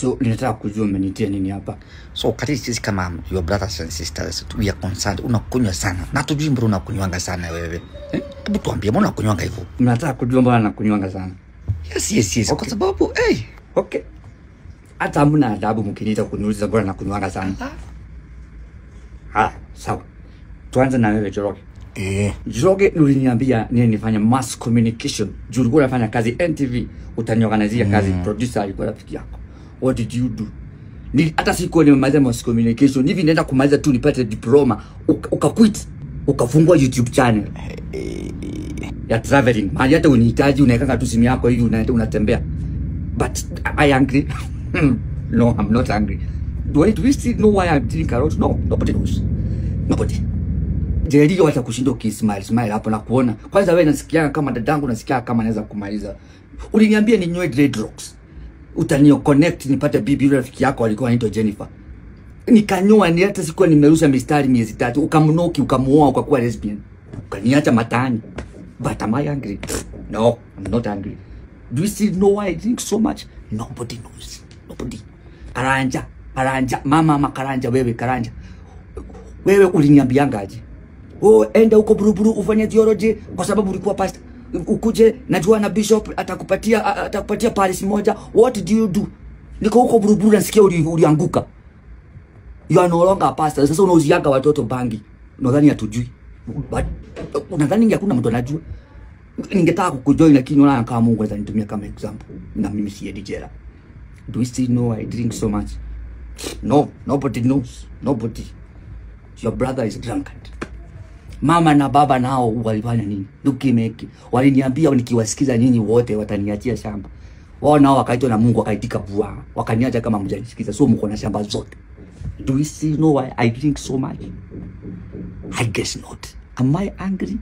So ninataka kujua umenitia nini hapa. So kati sisi kama your brothers and sisters we are concerned, unakunywa sana. Na tujui mbona unakunywanga sana wewe. Hebu tuambie mbona unakunywanga hivyo? Mnataka kujua mbona nakunywanga sana? Yes. Okay. Kwa sababu okay. Hata hamna adabu mkiniita kuniuliza mbona nakunywanga sana. Sawa. Tuanze na wewe Joroge. Joroge uliniambia nifanye mass communication. Juu ulikuwa unafanya kazi NTV, utaniorganizia kazi producer alikuwa rafiki yako. What did you do? Hata sikuwa nimemaliza mass communication, hivi nenda kumaliza tu nipate diploma, ukaquit, ukafungua YouTube channel ya traveling. Mahali hata unihitaji unaekanga tu simu yako hivi unatembea. But I angry? No, I'm not angry. Do we still know why I'm drinking a lot? No, nobody knows. Nobody. Jerry wacha kushinda ukismile hapo na kuona. Kwanza wewe nasikia kama dadangu, nasikia kama naweza kumaliza. Uliniambia ninywe dreadlocks. Utanio connect nipate bibi yule rafiki yako alikuwa anaitwa Jennifer. Nikanyoa ni hata sikuwa nimerusha mistari miezi 3, ukamnoki ukamuoa ukakuwa lesbian. Ukaniacha matani. But am I angry? No, I'm not angry. Do you still know why I drink so much? Nobody knows. Nobody. Karanja, mama Karanja, wewe Karanja. Wewe uliniambianga aje? Enda huko Buruburu ufanye theology kwa sababu ulikuwa pastor. Ukuje najua na bishop atakupatia Paris moja. What did you do? Niko huko Buruburu nasikia ulianguka. You are no longer a pastor. Sasa unauziaga watoto bangi. Unadhani hatujui? But unadhani hakuna mtu anajua? Ningetaka kukujoin lakini unaona kama Mungu atanitumia kama example. Na mimi si dijera. Do you still know I drink so much? No, nobody knows. Nobody. Your brother is drunkard. Mama na baba nao walifanya nini? Lukimeki. Waliniambia nikiwasikiza nyinyi wote wataniachia shamba. Wao nao wakaitwa na Mungu wakaitika bua. Wakaniacha kama mjanisikiza. So mko na shamba zote. Do you still know why I drink so much? I guess not. Am I angry?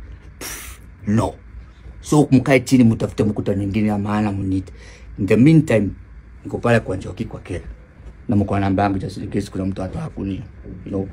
No. So mkae chini mtafute mkutano mwingine ya maana munite. In the meantime, niko pale kwa Njoki kwa Kera. Na mko na namba yangu just in case kuna mtu atakunia. You know.